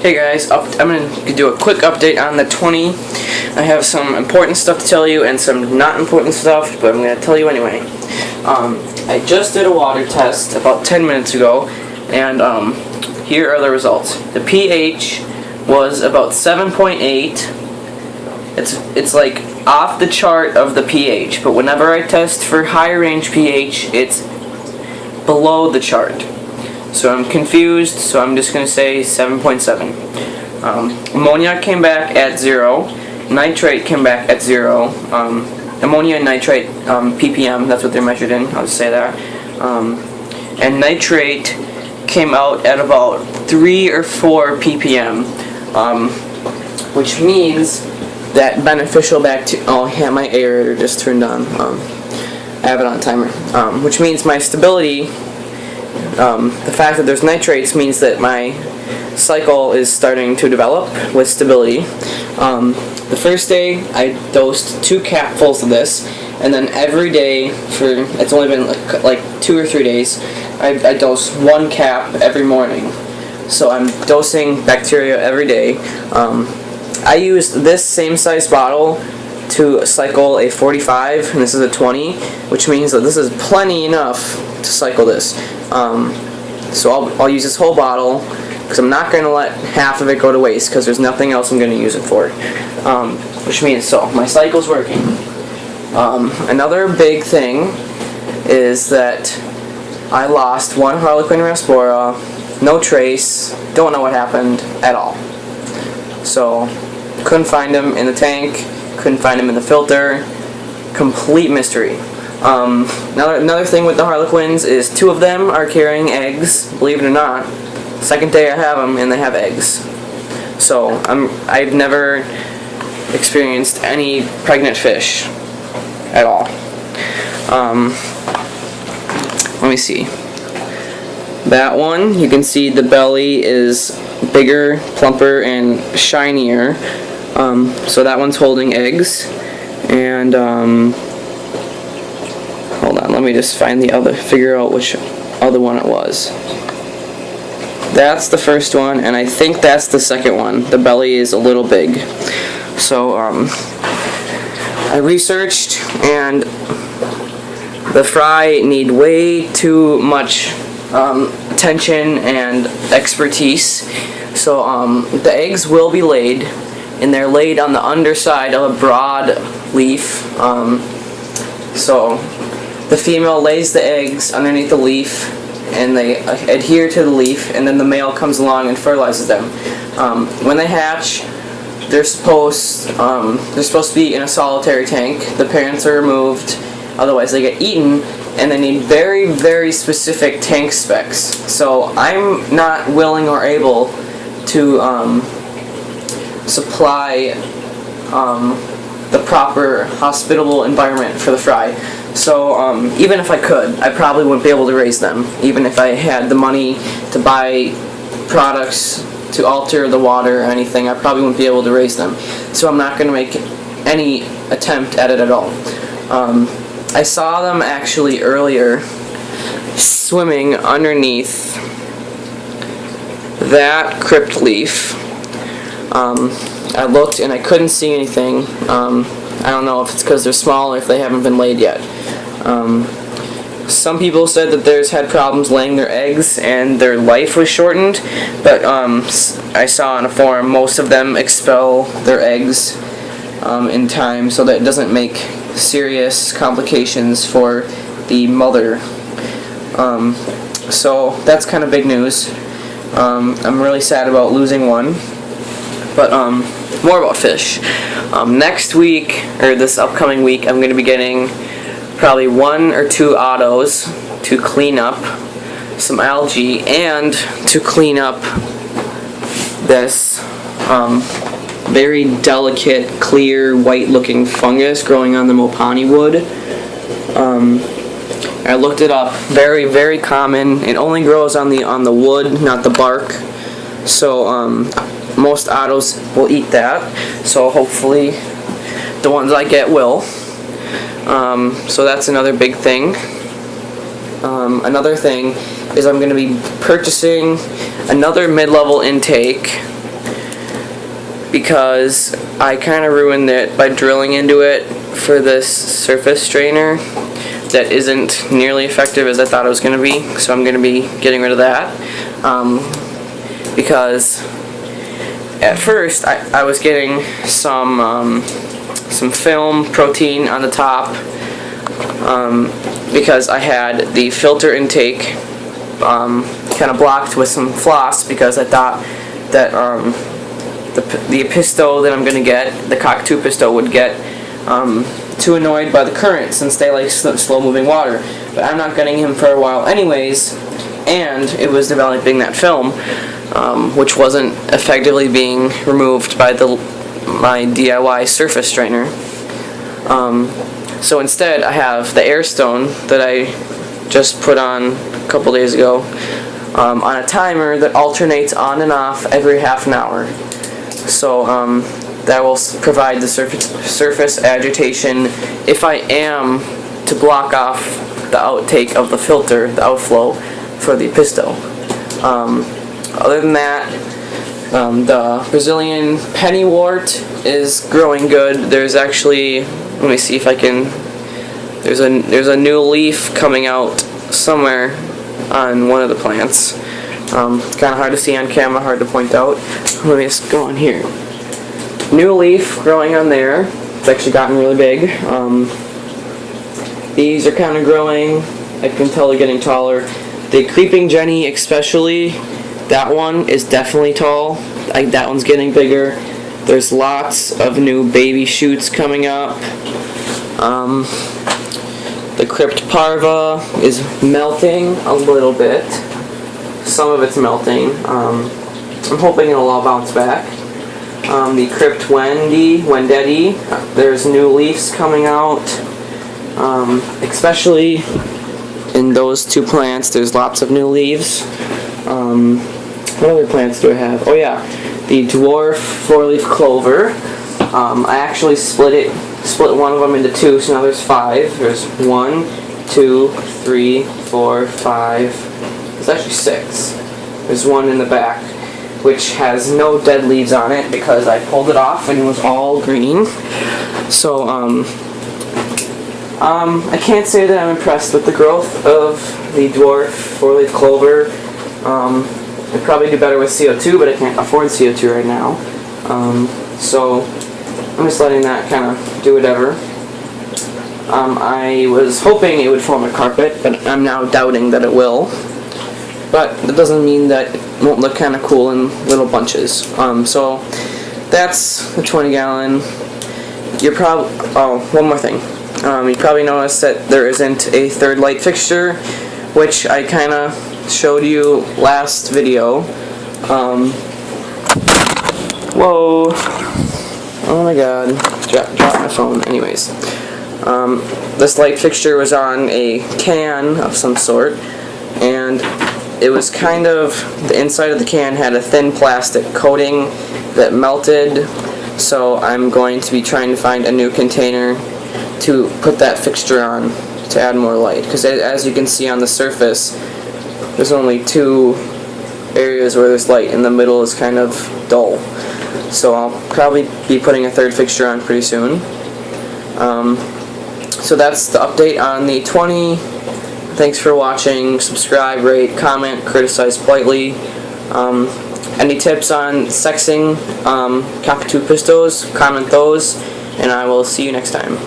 Hey guys, I'm going to do a quick update on the 20. I have some important stuff to tell you and some not important stuff, but I'm going to tell you anyway. I just did a water test about 10 minutes ago, and here are the results. The pH was about 7.8. It's like off the chart of the pH, but whenever I test for higher range pH, it's below the chart. So I'm confused, so I'm just going to say 7.7. Ammonia came back at 0. Nitrate came back at 0. Ammonia and nitrate, ppm, that's what they're measured in, I'll just say that. And nitrate came out at about 3 or 4 ppm, which means that beneficial bacteria, oh yeah, my aerator just turned on, I have it on timer, which means my stability, the fact that there's nitrates means that my cycle is starting to develop with stability. The first day I dosed 2 capfuls of this, and then every day for, it's only been like 2 or 3 days, I dose 1 cap every morning. So I'm dosing bacteria every day. I used this same size bottle to cycle a 45, and this is a 20, which means that this is plenty enough to cycle this. So I'll use this whole bottle, because I'm not going to let half of it go to waste, because there's nothing else I'm going to use it for. Which means, so, my cycle's working. Another big thing is that I lost 1 Harlequin raspora, no trace, don't know what happened at all. So, couldn't find him in the tank, couldn't find him in the filter, complete mystery. Another thing with the Harlequins is 2 of them are carrying eggs, believe it or not. Second day I have them and they have eggs. So I've never experienced any pregnant fish at all. Let me see. That one, you can see the belly is bigger, plumper, and shinier. So that one's holding eggs. And hold on, let me just figure out which other one it was. That's the first one, and I think that's the second one. The belly is a little big. So, I researched, and the fry need way too much attention and expertise. So, the eggs will be laid, and they're laid on the underside of a broad leaf. So, the female lays the eggs underneath the leaf, and they adhere to the leaf, and then the male comes along and fertilizes them. When they hatch, they're supposed to be in a solitary tank. The parents are removed, otherwise they get eaten, and they need very, very specific tank specs. So I'm not willing or able to supply the proper hospitable environment for the fry. So even if I could, I probably wouldn't be able to raise them. Even if I had the money to buy products to alter the water or anything, I probably wouldn't be able to raise them. So I'm not going to make any attempt at it at all. I saw them actually earlier swimming underneath that crypt leaf. I looked and I couldn't see anything. I don't know if it's because they're small or if they haven't been laid yet. Some people said that theirs had problems laying their eggs and their life was shortened, but I saw on a forum most of them expel their eggs in time so that it doesn't make serious complications for the mother. So that's kind of big news. I'm really sad about losing one. But more about fish. Next week, or this upcoming week, I'm going to be getting probably 1 or 2 autos to clean up some algae and to clean up this very delicate, clear, white-looking fungus growing on the Mopani wood. I looked it up. Very, very common. It only grows on the wood, not the bark. So most autos will eat that, so hopefully the ones I get will. So that's another big thing. Another thing is I'm going to be purchasing another mid-level intake because I kind of ruined it by drilling into it for this surface strainer that isn't nearly effective as I thought it was going to be. So I'm going to be getting rid of that, because at first I was getting some film protein on the top, because I had the filter intake kind of blocked with some floss, because I thought that the pisto that I'm going to get, the cockatoo pisto, would get too annoyed by the current, since they like slow moving water. But I'm not getting him for a while anyways, and it was developing that film, which wasn't effectively being removed by my DIY surface strainer. So instead I have the Airstone that I just put on a couple days ago, on a timer that alternates on and off every half an hour. So that will provide the surface agitation if I am to block off the outtake of the filter, the outflow for the pisto. Other than that, the Brazilian pennywort is growing good. There's actually, let me see if I can, there's a new leaf coming out somewhere on one of the plants. Kind of hard to see on camera, hard to point out. Let me just go on here. New leaf growing on there. It's actually gotten really big. These are kind of growing. I can tell they're getting taller. The Creeping Jenny especially, that one is definitely tall. That one's getting bigger. There's lots of new baby shoots coming up. The Crypt Parva is melting a little bit. Some of it's melting. I'm hoping it'll all bounce back. The Crypt Wendetti, there's new leaves coming out. Especially in those two plants, there's lots of new leaves. What other plants do I have? Oh yeah, the dwarf four-leaf clover. I actually split one of them into two, so now there's 5. There's 1, 2, 3, 4, 5. There's actually 6. There's one in the back, which has no dead leaves on it because I pulled it off and it was all green. So I can't say that I'm impressed with the growth of the dwarf four-leaf clover. I'd probably do better with CO2, but I can't afford CO2 right now. So I'm just letting that kind of do whatever. I was hoping it would form a carpet, but I'm now doubting that it will. But that doesn't mean that it won't look kind of cool in little bunches. So that's the 20-gallon. Oh, one more thing. You probably noticed that there isn't a third light fixture, which I kind of showed you last video. Whoa. Oh my god. Dropped my phone. Anyways. This light fixture was on a can of some sort, and it was kind of, the inside of the can had a thin plastic coating that melted, so I'm going to be trying to find a new container to put that fixture on to add more light, because as you can see on the surface, there's only 2 areas where there's light, and the middle is kind of dull. So I'll probably be putting a third fixture on pretty soon. So that's the update on the 20. Thanks for watching. Subscribe, rate, comment, criticize politely. Any tips on sexing cockatoo pistos, comment those, and I will see you next time.